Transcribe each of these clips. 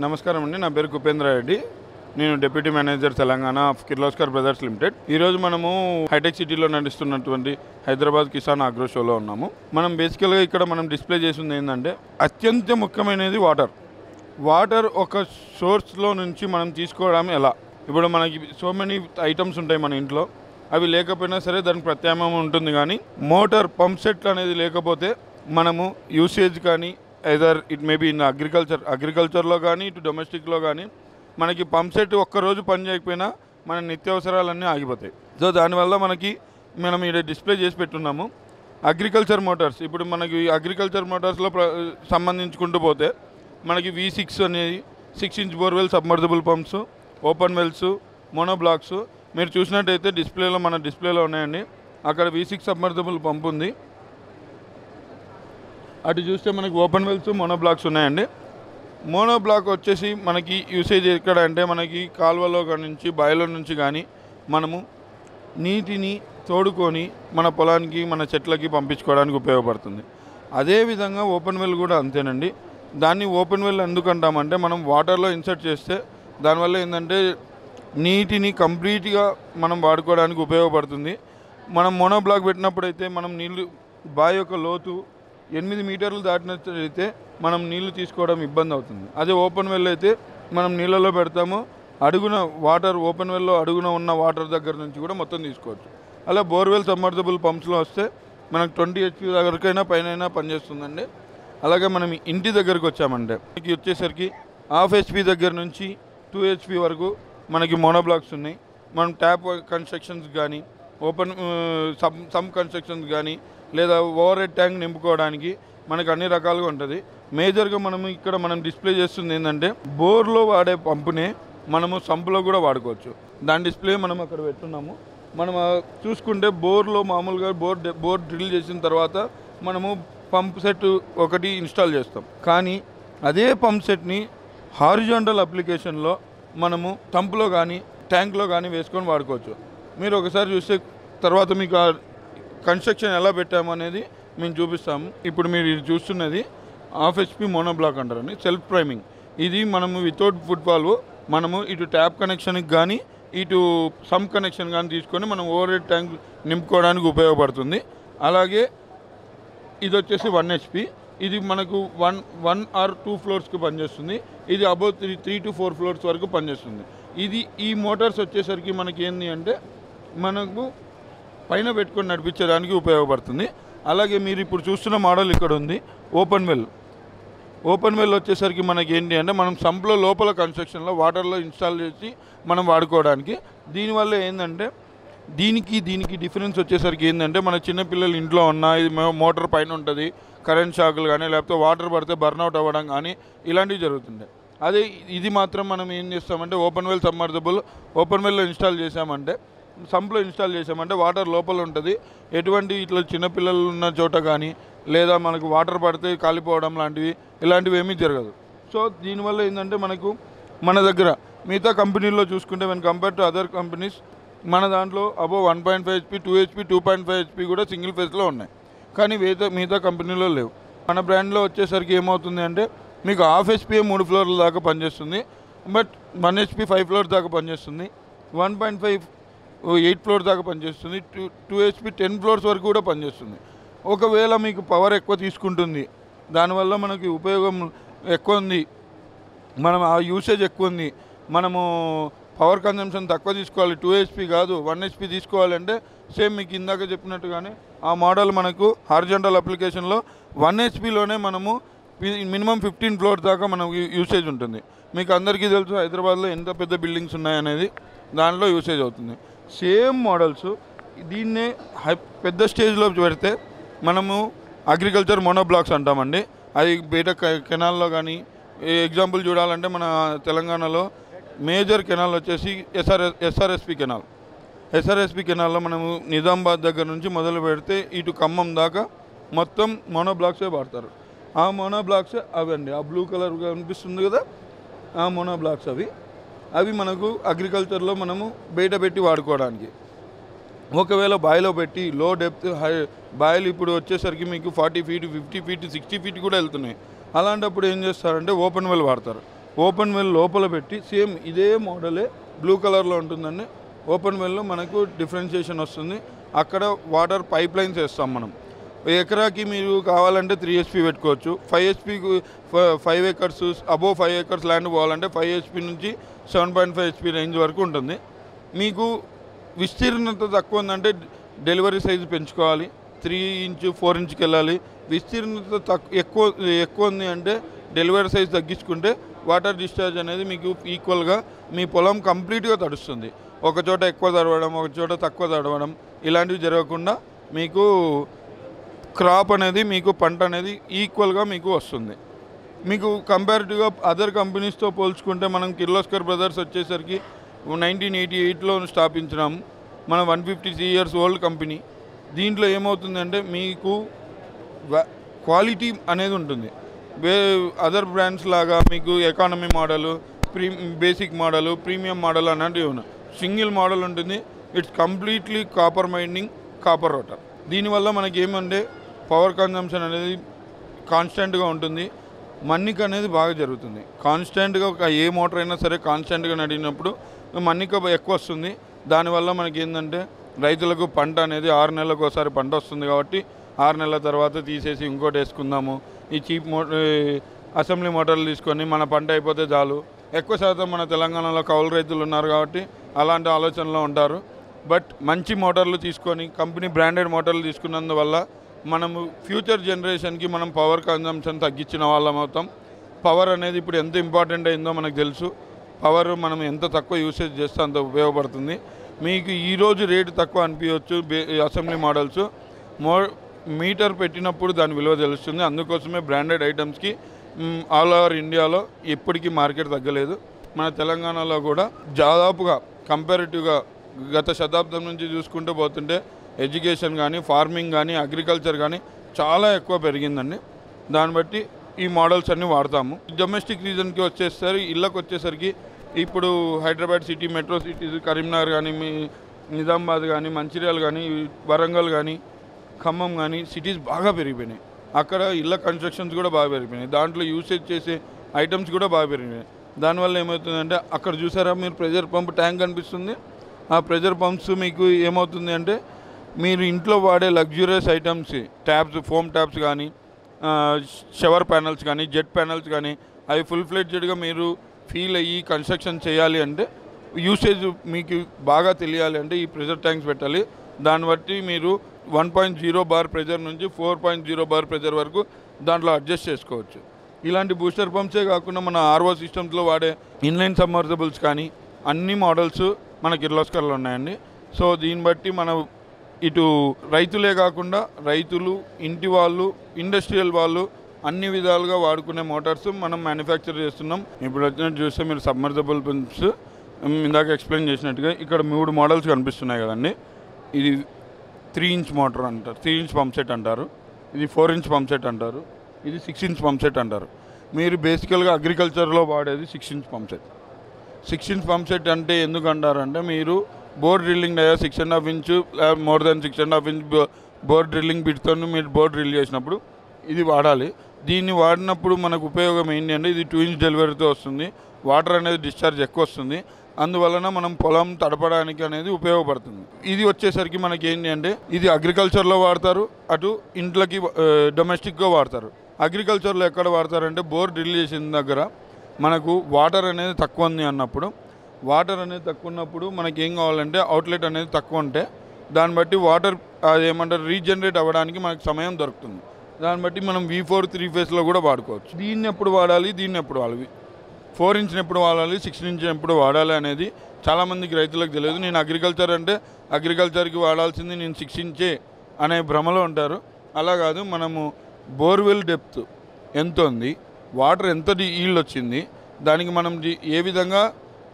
నమస్కారం అండి. నా పేరు కుపేంద్ర రెడ్డి. నేను deputy manager Telangana of Kirloskar brothers limited. ఈరోజు మనము హైటెక్ సిటీలో నడుస్తున్నటువంటి హైదరాబాద్ కిసాన్ అగ్రో షోలో ఉన్నాము. మనం బేసికల్గా ఇక్కడ మనం డిస్ప్లే చేసింది ఏంటంటే అత్యంత ముఖ్యమైనది వాటర్ ఒక సోర్స్లో నుంచి మనం తీసుకోవడం ఎలా. ఇప్పుడు మనకి సో మెనీ ఐటమ్స్ ఉంటాయి మన ఇంట్లో, అవి లేకపోయినా సరే దానికి ప్రత్యామ్నాయం ఉంటుంది. కానీ మోటార్ పంప్ సెట్ అనేది లేకపోతే మనము యూసేజ్ కానీ ఐదర్ ఇట్ మేబీ ఇన్ అగ్రికల్చర్లో కానీ ఇటు డొమెస్టిక్లో కానీ మనకి పంప్ సెట్ ఒక్కరోజు పని చేయకపోయినా మన నిత్యావసరాలన్నీ ఆగిపోతాయి. సో దానివల్ల మనం ఇక్కడ డిస్ప్లే చేసి పెట్టున్నాము అగ్రికల్చర్ మోటార్స్. ఇప్పుడు మనకి అగ్రికల్చర్ మోటార్స్లో సంబంధించుకుంటూ పోతే మనకి V6 అనేది 6 inch borewell submersible pumps, open wells, monoblocks. మీరు చూసినట్టయితే మన డిస్ప్లేలో ఉన్నాయండి. అక్కడ V6 సబ్మర్సిబుల్ పంప్ ఉంది. అటు చూస్తే మనకి ఓపెన్ వెల్స్, మోనోబ్లాక్స్ ఉన్నాయండి. మోనోబ్లాక్ వచ్చేసి మనకి యూసేజ్ ఎక్కడ అంటే మనకి కాలువలో నుంచి బాయిలో నుంచి కానీ మనము నీటిని తోడుకొని మన పొలానికి మన చెట్లకి పంపించుకోవడానికి ఉపయోగపడుతుంది. అదేవిధంగా ఓపెన్ వెల్ కూడా అంతేనండి. దాన్ని ఓపెన్ వెల్ ఎందుకంటామంటే మనం వాటర్లో ఇన్సర్ట్ చేస్తే దానివల్ల ఏంటంటే నీటిని కంప్లీట్గా మనం వాడుకోవడానికి ఉపయోగపడుతుంది. మనం మోనోబ్లాక్ పెట్టినప్పుడైతే మనం నీళ్ళు బావి యొక్క లోతు 8 మీటర్లు దాటినట్లయితే మనం నీళ్లు తీసుకోవడం ఇబ్బంది అవుతుంది. అదే ఓపెన్ వెల్ అయితే మనం నీళ్ళలో పెడతాము, అడుగున వాటర్ ఓపెన్ వెల్లో అడుగున ఉన్న వాటర్ దగ్గర నుంచి కూడా మొత్తం తీసుకోవచ్చు. అలా బోర్వెల్ సబ్మర్సిబుల్ పంప్స్లో వస్తే మనకు 20 HP దగ్గరకైనా పైన పనిచేస్తుందండి. అలాగే మనం ఇంటి దగ్గరకు వచ్చామంటే మనకి వచ్చేసరికి 1/2 HP దగ్గర నుంచి 2 HP వరకు మనకి మోనోబ్లాక్స్ ఉన్నాయి. మనం ట్యాప్ కన్స్ట్రక్షన్స్ కానీ ఓపెన్ సమ్ కన్స్ట్రక్షన్స్ కానీ లేదా ఓవర్ హెడ్ ట్యాంక్ నింపుకోవడానికి మనకు అన్ని రకాలుగా ఉంటుంది. మేజర్గా మనం డిస్ప్లే చేస్తుంది ఏంటంటే బోర్లో వాడే పంపునే మనము సంపులో కూడా వాడుకోవచ్చు. దాని డిస్ప్లే మనం అక్కడ పెట్టున్నాము. మనం చూసుకుంటే బోర్లో మామూలుగా బోర్ డ్రిల్ చేసిన తర్వాత మనము పంప్ సెట్ ఒకటి ఇన్స్టాల్ చేస్తాం. కానీ అదే పంప్ సెట్ని హారిజాంటల్ అప్లికేషన్లో మనము సంపులో కానీ ట్యాంక్లో కానీ వేసుకొని వాడుకోవచ్చు. మీరు ఒకసారి చూస్తే తర్వాత మీకు కన్స్ట్రక్షన్ ఎలా పెట్టాము అనేది మేము చూపిస్తాము. ఇప్పుడు మీరు ఇది చూస్తున్నది 1/2 HP మోనోబ్లాక్ అంటారండి, సెల్ఫ్ ప్రైమింగ్. ఇది మనము వితౌట్ ఫుట్ వాల్వ్ మనము ఇటు ట్యాప్ కనెక్షన్కి కానీ ఇటు సమ్ కనెక్షన్ కానీ తీసుకొని మనం ఓవర్ హెడ్ ట్యాంక్ నింపుకోవడానికి ఉపయోగపడుతుంది. అలాగే ఇది వచ్చేసి 1 HP. ఇది మనకు 1 or 2 ఫ్లోర్స్కి పనిచేస్తుంది. ఇది అబౌట్ 3 to 4 ఫ్లోర్స్ వరకు పనిచేస్తుంది. ఈ మోటార్స్ వచ్చేసరికి మనకి ఏంటి అంటే మనకు పైన పెట్టుకొని నడిపించడానికి ఉపయోగపడుతుంది. అలాగే మీరు ఇప్పుడు చూస్తున్న మోడల్ ఇక్కడ ఉంది ఓపెన్ వెల్ వచ్చేసరికి మనకి ఏంటి అంటే మనం సంప్లో లోపల కన్స్ట్రక్షన్లో వాటర్లో ఇన్స్టాల్ చేసి మనం వాడుకోవడానికి. దీనివల్ల ఏంటంటే దీనికి డిఫరెన్స్ వచ్చేసరికి ఏంటంటే మన చిన్నపిల్లలు ఇంట్లో ఉన్న ఇది మోటార్ పైన ఉంటుంది, కరెంట్ షాకులు కానీ లేకపోతే వాటర్ పడితే బర్న్అవుట్ అవ్వడం కానీ ఇలాంటివి జరుగుతుంది. అదే ఇది మాత్రం మనం ఏం చేస్తామంటే open well submersible open వెల్లో సంప్లో install చేసామంటే వాటర్ లోపల ఉంటుంది. ఎటువంటి ఇట్లా చిన్నపిల్లలు ఉన్న చోట కానీ లేదా మనకు వాటర్ పడితే కాలిపోవడం ఇలాంటివి ఏమీ జరగదు. సో దీనివల్ల ఏంటంటే మన దగ్గర మిగతా కంపెనీల్లో చూసుకుంటే when compare to other companies మన దాంట్లో అబోవ్ 1.5 HP, 2 HP, 2.5 HP కూడా సింగిల్ ఫేజ్లో ఉన్నాయి. కానీ మిగతా కంపెనీలో లేవు. మన బ్రాండ్లో వచ్చేసరికి ఏమవుతుంది అంటే మీకు 1/2 HP 3 ఫ్లోర్ల దాకా పనిచేస్తుంది. బట్ 1 HP 5 ఫ్లోర్స్ దాకా పనిచేస్తుంది. 1.5 8 ఫ్లోర్స్ దాకా పనిచేస్తుంది. 2 HP 10 ఫ్లోర్స్ వరకు కూడా పనిచేస్తుంది. ఒకవేళ మీకు పవర్ ఎక్కువ తీసుకుంటుంది, దానివల్ల మనకి ఉపయోగం ఎక్కువ ఉంది, మనం ఆ యూసేజ్ ఎక్కువ ఉంది, మనము పవర్ కన్జంప్షన్ తక్కువ తీసుకోవాలి, 2 HP కాదు 1 HP తీసుకోవాలంటే సేమ్ మీకు ఇందాక చెప్పినట్టుగానే ఆ మోడల్ మనకు హారిజాంటల్ అప్లికేషన్లో 1 HPలోనే మనము మినిమం 15 ఫ్లోర్స్ దాకా మనకు యూసేజ్ ఉంటుంది. మీకు అందరికీ తెలుసు హైదరాబాద్లో ఎంత పెద్ద బిల్డింగ్స్ ఉన్నాయనేది, దానిలో యూసేజ్ అవుతుంది. సేమ్ మోడల్స్ దీన్నే పెద్ద స్టేజ్లో పెడితే మనము అగ్రికల్చర్ మోనోబ్లాక్స్ అంటామండి. అది బయట కెనాల్లో కానీ ఎగ్జాంపుల్ చూడాలంటే మన తెలంగాణలో మేజర్ కెనాల్ వచ్చేసి ఎస్ఆర్ఎస్పి కెనాల్లో మనము నిజామాబాద్ దగ్గర నుంచి మొదలు పెడితే ఇటు ఖమ్మం దాకా మొత్తం మోనోబ్లాక్సే వాడతారు. ఆ మోనోబ్లాక్స్ అవండి, ఆ బ్లూ కలర్ కనిపిస్తుంది కదా, ఆ మోనోబ్లాక్స్ అవి మనకు అగ్రికల్చర్లో మనము బయట పెట్టి వాడుకోవడానికి. ఒకవేళ బాయిలో పెట్టి లో డెప్త్ బాయిలు ఇప్పుడు వచ్చేసరికి మీకు 40 feet, 50 feet, 60 feet కూడా వెళ్తున్నాయి. అలాంటప్పుడు ఏం చేస్తారంటే ఓపెన్ వెల్ వాడతారు. ఓపెన్ వెల్ లోపల పెట్టి సేమ్ ఇదే మోడలే బ్లూ కలర్లో ఉంటుందండి. ఓపెన్ వెల్లో మనకు డిఫరెన్షియేషన్ వస్తుంది. అక్కడ వాటర్ పైప్ లైన్స్ వేస్తాం మనం. ఎకరాకి మీరు కావాలంటే 3 HP పెట్టుకోవచ్చు. 5 HP 5 acres above 5 acres land పోవాలంటే 5 HP నుంచి 7.5 HP రేంజ్ వరకు ఉంటుంది. మీకు విస్తీర్ణత తక్కువ ఉందంటే డెలివరీ సైజు పెంచుకోవాలి. 3 ఇంచ్ 4 ఇంచ్కి వెళ్ళాలి. విస్తీర్ణత ఎక్కువ ఉంది అంటే డెలివరీ సైజ్ తగ్గించుకుంటే వాటర్ డిశ్చార్జ్ అనేది మీకు ఈక్వల్గా మీ పొలం కంప్లీట్గా తడుస్తుంది. ఒక చోట ఎక్కువ తడవడం, ఒక చోట తక్కువ తడవడం ఇలాంటివి జరగకుండా మీకు క్రాప్ అనేది మీకు పంట అనేది ఈక్వల్గా మీకు వస్తుంది. మీకు కంపారిటివ్గా అదర్ కంపెనీస్తో పోల్చుకుంటే మనం కిర్లోస్కర్ బ్రదర్స్ వచ్చేసరికి 1988లో స్థాపించినాము. మనం 153 years ఓల్డ్ కంపెనీ. దీంట్లో ఏమవుతుందంటే మీకు క్వాలిటీ అనేది ఉంటుంది. అదర్ బ్రాండ్స్ లాగా మీకు economy model, basic model, premium model అన్నట్టు సింగిల్ మోడల్ ఉంటుంది. It's completely copper minding, copper rotor. దీనివల్ల మనకి ఏమంటే పవర్ కన్జంప్షన్ అనేది కాన్స్టెంట్గా ఉంటుంది. మన్నిక అనేది బాగా జరుగుతుంది. కాన్స్టెంట్గా ఏ మోటార్ అయినా సరే కాన్స్టెంట్గా నడిగినప్పుడు మన్నిక ఎక్కువ వస్తుంది. దానివల్ల మనకి ఏంటంటే రైతులకు పంట అనేది 6 నెలలకు ఒకసారి పంట వస్తుంది. కాబట్టి 6 నెలల తర్వాత తీసేసి ఇంకోటి వేసుకుందాము, ఈ చీప్ అసెంబ్లీ మోటార్లు తీసుకొని మన పంట అయిపోతే చాలు. ఎక్కువ శాతం మన తెలంగాణలో కౌలు రైతులు ఉన్నారు కాబట్టి అలాంటి ఆలోచనలో ఉంటారు. బట్ మంచి మోటార్లు తీసుకొని కంపెనీ బ్రాండెడ్ మోటార్లు తీసుకున్నందువల్ల మనము ఫ్యూచర్ జనరేషన్కి మనం పవర్ కన్జంప్షన్ తగ్గించిన వాళ్ళం అవుతాం. పవర్ అనేది ఇప్పుడు ఎంత ఇంపార్టెంట్ అయిందో మనకు తెలుసు. పవర్ మనం ఎంత తక్కువ యూసేజ్ చేస్తే అంత ఉపయోగపడుతుంది. మీకు ఈరోజు రేటు తక్కువ అనిపించవచ్చు అసెంబ్లీ మోడల్స్, మీటర్ పెట్టినప్పుడు దాని విలువ తెలుస్తుంది. అందుకోసమే బ్రాండెడ్ ఐటమ్స్కి ఆల్ ఓవర్ ఇండియాలో ఎప్పటికీ మార్కెట్ తగ్గలేదు. మన తెలంగాణలో కూడా దాదాపుగా కంపారిటివ్గా గత శతాబ్దం నుంచి చూసుకుంటూ పోతుంటే ఎడ్యుకేషన్ కానీ, ఫార్మింగ్ కానీ, అగ్రికల్చర్ కానీ చాలా ఎక్కువ పెరిగిందండి. దాన్ని బట్టి ఈ మోడల్స్ అన్నీ వాడతాము. డొమెస్టిక్ రీజన్కి ఇళ్ళకి వచ్చేసరికి ఇప్పుడు Hyderabad city, metro cities, Karimnagar కానీ, నిజామాబాద్ కానీ, మంచిర్యాల కానీ, వరంగల్ కానీ, ఖమ్మం కానీ సిటీస్ బాగా పెరిగిపోయినాయి. అక్కడ ఇళ్ళ కన్స్ట్రక్షన్స్ కూడా బాగా పెరిగిపోయినాయి. దాంట్లో యూసేజ్ చేసే ఐటమ్స్ కూడా బాగా పెరిగినాయి. దానివల్ల ఏమవుతుందంటే అక్కడ చూసారా మీరు ప్రెజర్ పంప్ ట్యాంక్ కనిపిస్తుంది. ఆ ప్రెజర్ పంప్స్ మీకు ఏమవుతుంది అంటే మీరు ఇంట్లో వాడే luxurious items, taps, foam taps కానీ, షవర్ ప్యానల్స్ కానీ, జెట్ ప్యానల్స్ కానీ అవి ఫుల్ ఫ్లెడ్జెడ్గా మీరు ఫీల్ అయ్యి కన్స్ట్రక్షన్ చేయాలి అంటే యూసేజ్ మీకు బాగా తెలియాలి అంటే ఈ ప్రెజర్ ట్యాంక్స్ పెట్టాలి. దాన్ని బట్టి మీరు 1.0 బార్ ప్రెజర్ నుంచి 4.0 బార్ ప్రెజర్ వరకు దాంట్లో అడ్జస్ట్ చేసుకోవచ్చు. ఇలాంటి బూస్టర్ పంప్సే కాకుండా మన ఆర్ఓ సిస్టమ్స్లో వాడే ఇన్లైన్ సబ్మర్సిబుల్స్ కానీ అన్ని మోడల్స్ మన కిర్లోస్కర్లో ఉన్నాయండి. సో దీన్ని బట్టి మనం ఇటు రైతులే కాకుండా రైతులు, ఇంటి వాళ్ళు, ఇండస్ట్రియల్ వాళ్ళు అన్ని విధాలుగా వాడుకునే మోటార్స్ మనం మ్యానుఫ్యాక్చర్ చేస్తున్నాం. ఇప్పుడు వచ్చినట్టు చూస్తే మీరు సబ్మర్సిబుల్ పంప్స్ ఇందాక ఎక్స్ప్లెయిన్ చేసినట్టుగా ఇక్కడ 3 మోడల్స్ కనిపిస్తున్నాయి కదండి. ఇది 3 ఇంచ్ మోటార్ అంటారు, 3 ఇంచ్ పంప్ సెట్ అంటారు. ఇది 4 ఇంచ్ పంప్ సెట్ అంటారు. ఇది 6 ఇంచ్ పంప్ సెట్ అంటారు. మీరు బేసికల్గా అగ్రికల్చర్లో వాడేది 6 inch pump set. 6 inch pump set అంటే ఎందుకు అంటారంటే మీరు బోర్ డ్రిల్లింగ్ అయ్యా 6.5 inch more than 6.5 inch bore drilling బిట్తో మీరు బోర్ డ్రిల్ చేసినప్పుడు ఇది వాడాలి. దీన్ని వాడినప్పుడు మనకు ఉపయోగం ఏంటి అంటే ఇది 2 ఇంచ్ డెలివరీతో వస్తుంది. వాటర్ అనేది డిశ్చార్జ్ ఎక్కువ వస్తుంది. అందువలన మనం పొలం తడపడానికి అనేది ఉపయోగపడుతుంది. ఇది వచ్చేసరికి మనకి ఏంటి అంటే ఇది అగ్రికల్చర్లో వాడతారు, అటు ఇంట్లోకి డొమెస్టిక్గా వాడతారు. అగ్రికల్చర్లో ఎక్కడ వాడతారంటే బోర్ డ్రిల్ చేసిన దగ్గర మనకు వాటర్ అనేది తక్కువ ఉంది అన్నప్పుడు, వాటర్ అనేది తక్కువ ఉన్నప్పుడు మనకి ఏం కావాలంటే అవుట్లెట్ అనేది తక్కువ ఉంటే దాన్ని బట్టి వాటర్ అదేమంటారు రీజనరేట్ అవ్వడానికి మనకు సమయం దొరుకుతుంది. దాన్ని బట్టి మనం V4 3 ఫేస్లో కూడా వాడుకోవచ్చు. దీన్ని ఎప్పుడు వాడాలి, దీన్ని ఎప్పుడు వాడాలి, 4 ఇంచ్ని ఎప్పుడు వాడాలి, 6 ఇంచ్ ఎప్పుడు వాడాలి అనేది చాలామందికి రైతులకు తెలియదు. నేను అగ్రికల్చర్ అంటే అగ్రికల్చర్కి వాడాల్సింది నేను 6 ఇంచే అనే భ్రమలో ఉంటారు. అలా కాదు, మనము బోర్వెల్ డెప్త్ ఎంత ఉంది, వాటర్ ఎంత ఈల్డ్ వచ్చింది, దానికి మనం ఏ విధంగా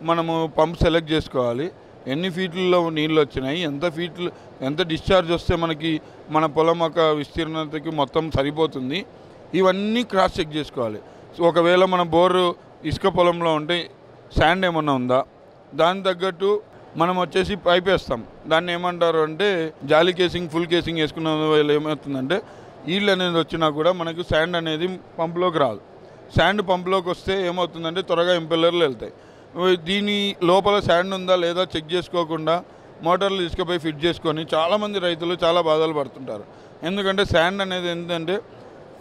మనము పంప్ సెలెక్ట్ చేసుకోవాలి, ఎన్ని ఫీట్లలో నీళ్ళు వచ్చినాయి, ఎంత డిశ్చార్జ్ వస్తే మనకి మన పొలం యొక్క విస్తీర్ణతకి మొత్తం సరిపోతుంది, ఇవన్నీ క్రాస్ చెక్ చేసుకోవాలి. సో ఒకవేళ మన బోరు ఇసుక పొలంలో ఉంటే శాండ్ ఏమన్నా ఉందా, దాని తగ్గట్టు మనం వచ్చేసి పైప్ వేస్తాం. దాన్ని ఏమంటారు అంటే జాలీ కేసింగ్, ఫుల్ కేసింగ్ వేసుకున్న వల్ల ఏమవుతుందంటే ఈల్డ్ అనేది వచ్చినా కూడా మనకు శాండ్ అనేది పంపులోకి రాదు. శాండ్ పంపులోకి వస్తే ఏమవుతుందంటే త్వరగా ఇంపెల్లర్లు వెళ్తాయి. దీని లోపల శాండ్ ఉందా లేదా చెక్ చేసుకోకుండా మోటార్లు తీసుకుపోయి ఫిట్ చేసుకొని చాలామంది రైతులు చాలా బాధలు పడుతుంటారు. ఎందుకంటే శాండ్ అనేది ఏంటంటే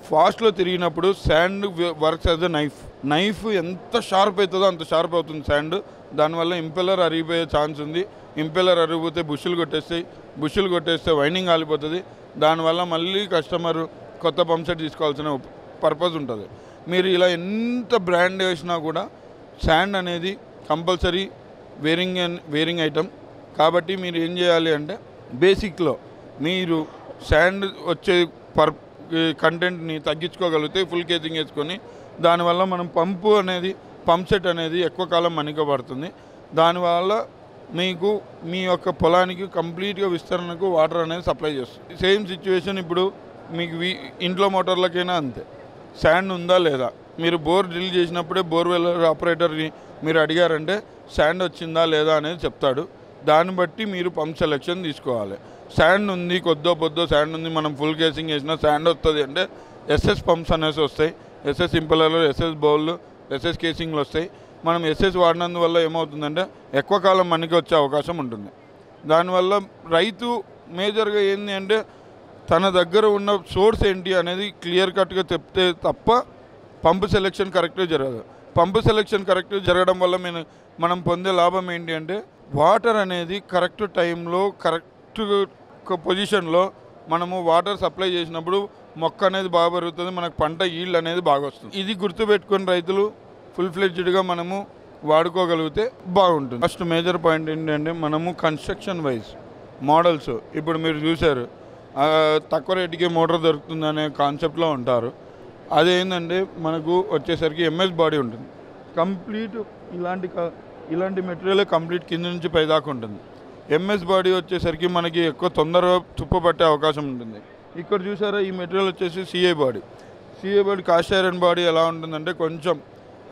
ఫాస్ట్లో తిరిగినప్పుడు sand works as a knife ఎంత షార్ప్ అవుతుందో అంత షార్ప్ అవుతుంది శాండ్. దానివల్ల ఇంపెల్లర్ అరిగిపోయే ఛాన్స్ ఉంది. ఇంపెల్లర్ అరిగిపోతే బుషులు కొట్టేస్తే వైండింగ్ ఆలిపోతుంది. దానివల్ల మళ్ళీ కస్టమర్ కొత్త పంప్ సెట్ తీసుకోవాల్సిన పర్పస్ ఉంటుంది. మీరు ఇలా ఎంత బ్రాండ్ వేసినా కూడా శాండ్ అనేది కంపల్సరీ వేరింగ్ ఐటమ్. కాబట్టి మీరు ఏం చేయాలి అంటే బేసిక్లో మీరు శాండ్ వచ్చే కంటెంట్ని తగ్గించుకోగలిగితే ఫుల్ కేసింగ్ వేసుకొని దానివల్ల మనం పంప్ సెట్ అనేది ఎక్కువ కాలం మన్నికబడుతుంది. దానివల్ల మీకు మీ యొక్క పొలానికి కంప్లీట్గా విస్తరణకు వాటర్ అనేది సప్లై చేస్తుంది. సేమ్ సిచ్యువేషన్ ఇప్పుడు మీకు ఇంట్లో మోటార్లకైనా అంతే. శాండ్ ఉందా లేదా మీరు బోర్ డ్రిల్ చేసినప్పుడే బోర్వెల్ ఆపరేటర్ని మీరు అడిగారంటే శాండ్ వచ్చిందా లేదా అనేది చెప్తాడు. దాన్ని బట్టి మీరు పంప్ సెలెక్షన్ తీసుకోవాలి. శాండ్ ఉంది, కొద్దో పొద్దో శాండ్ ఉంది, మనం ఫుల్ కేసింగ్ వేసినా శాండ్ వస్తుంది అంటే ఎస్ఎస్ పంప్స్ అనేసి వస్తాయి. ఎస్ఎస్ ఇంపెల్లర్లు, ఎస్ఎస్ బౌళ్ళు, ఎస్ఎస్ కేసింగ్లు వస్తాయి. మనం ఎస్ఎస్ వాడినందువల్ల ఏమవుతుందంటే ఎక్కువ కాలం మనకి వచ్చే అవకాశం ఉంటుంది. దానివల్ల రైతు మేజర్గా ఏంటి అంటే తన దగ్గర ఉన్న సోర్స్ ఏంటి అనేది క్లియర్ కట్గా చెప్తే తప్ప పంపు సెలెక్షన్ కరెక్ట్గా జరగదు. పంపు సెలెక్షన్ కరెక్ట్గా జరగడం వల్ల మనం పొందే లాభం ఏంటి అంటే వాటర్ అనేది కరెక్ట్ టైంలో కరెక్ట్ పొజిషన్లో మనము వాటర్ సప్లై చేసినప్పుడు మొక్క అనేది బాగా పెరుగుతుంది, మనకు పంట ఈల్డ్ అనేది బాగా వస్తుంది. ఇది గుర్తుపెట్టుకుని రైతులు ఫుల్ ఫ్లెడ్జ్డ్గా మనము వాడుకోగలిగితే బాగుంటుంది. ఫస్ట్ మేజర్ పాయింట్ ఏంటంటే మనము కన్స్ట్రక్షన్ వైజ్ మోడల్స్ ఇప్పుడు మీరు చూశారు తక్కువ రేటుకి మోటార్ దొరుకుతుందనే కాన్సెప్ట్లో ఉంటారు. అదేంటంటే మనకు వచ్చేసరికి ఎంఎస్ బాడీ ఉంటుంది. కంప్లీట్ ఇలాంటి మెటీరియల్ కంప్లీట్ కింద నుంచి పైదాకా ఉంటుంది. ఎంఎస్ బాడీ వచ్చేసరికి మనకి ఎక్కువ తొందరగా తుప్పు పట్టే అవకాశం ఉంటుంది. ఇక్కడ చూసారా ఈ మెటీరియల్ వచ్చేసి CI body cast iron body ఎలా ఉంటుందంటే కొంచెం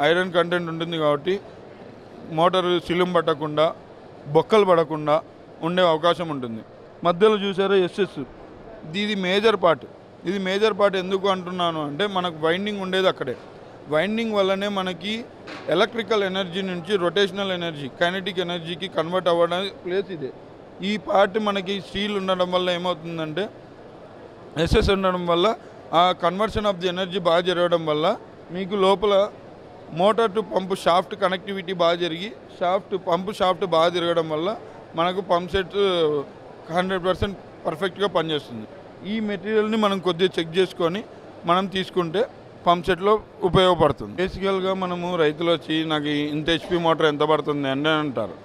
ఐరన్ కంటెంట్ ఉంటుంది కాబట్టి మోటార్ సిలుం పట్టకుండా బొక్కలు పడకుండా ఉండే అవకాశం ఉంటుంది. మధ్యలో చూసారా ఎస్ఎస్, ఇది మేజర్ పార్ట్ ఎందుకు అంటున్నాను అంటే మనకు వైండింగ్ ఉండేది అక్కడే. వైండింగ్ వల్లనే మనకి ఎలక్ట్రికల్ ఎనర్జీ నుంచి రొటేషనల్ ఎనర్జీ కైనెటిక్ ఎనర్జీకి కన్వర్ట్ అవ్వడానికి ప్లేస్ ఇదే. ఈ పార్ట్ మనకి స్టీల్ ఉండడం వల్ల ఏమవుతుందంటే ఎస్ఎస్ ఉండడం వల్ల ఆ కన్వర్షన్ ఆఫ్ ది ఎనర్జీ బాగా జరగడం వల్ల మీకు లోపల motor to pump shaft connectivity బాగా జరిగి పంపు షాఫ్ట్ బాగా తిరగడం వల్ల మనకు పంప్ సెట్ 100% పర్ఫెక్ట్గా పనిచేస్తుంది. ఈ మెటీరియల్ని మనం కొద్దిగా చెక్ చేసుకొని మనం తీసుకుంటే పంప్ సెట్లో ఉపయోగపడుతుంది. బేసికల్గా మనము రైతులు వచ్చి నాకు ఇంత హెచ్పి మోటార్ ఎంత పడుతుంది అని అంటారు.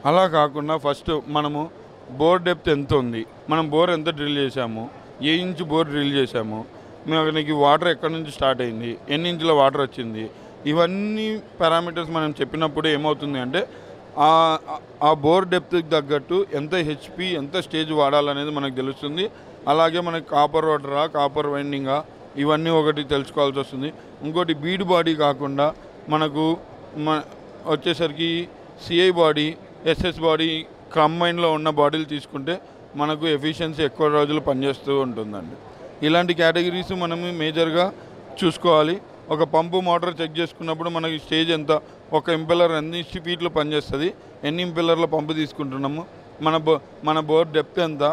అలా కాకుండా ఫస్ట్ మనము బోర్ డెప్త్ ఎంత ఉంది, మనం బోర్ ఎంత డ్రిల్ చేసాము, ఏ ఇంచు బోర్ డ్రిల్ చేసాము, మనకి వాటర్ ఎక్కడి నుంచి స్టార్ట్ అయింది, ఎన్ని ఇంచుల వాటర్ వచ్చింది, ఇవన్నీ పారామీటర్స్ మనం చెప్పినప్పుడు ఏమవుతుంది అంటే ఆ బోర్ డెప్త్కి తగ్గట్టు ఎంత హెచ్పి ఎంత స్టేజ్ వాడాలనేది మనకు తెలుస్తుంది. అలాగే మనకి కాపర్ వాటరా కాపర్ వైండింగా ఇవన్నీ ఒకటి తెలుసుకోవాల్సి వస్తుంది. ఇంకోటి బీడ్ బాడీ కాకుండా మనకు వచ్చేసరికి సిఐ బాడీ ఎస్ఎస్ బాడీ కంబైన్లో ఉన్న బాడీలు తీసుకుంటే మనకు ఎఫిషియన్సీ ఎక్కువ రోజులు పనిచేస్తూ ఉంటుందండి. ఇలాంటి కేటగిరీస్ మనము మేజర్గా చూసుకోవాలి. ఒక పంపు మోటార్ చెక్ చేసుకున్నప్పుడు మనకి స్టేజ్ ఎంత, ఒక ఇంపెల్లర్ ఎన్ని ఫీట్లు పనిచేస్తుంది, ఎన్ని ఇంపెల్లర్ల పంపు తీసుకుంటున్నాము, మన బోర్ డెప్త్ ఎంత,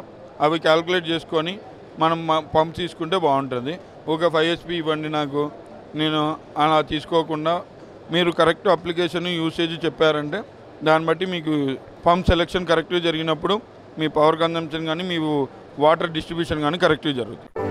అవి క్యాల్కులేట్ చేసుకొని మనం పంప్ తీసుకుంటే బాగుంటుంది. ఒక 5 HP ఇవ్వండి నాకు, నేను అలా తీసుకోకుండా మీరు కరెక్ట్ అప్లికేషన్ యూసేజ్ చెప్పారంటే దాన్ని బట్టి మీకు పంప్ సెలెక్షన్ కరెక్ట్గా జరిగినప్పుడు మీ పవర్ కన్జంప్షన్ కానీ మీ వాటర్ డిస్ట్రిబ్యూషన్ కానీ కరెక్ట్గా జరుగుతుంది.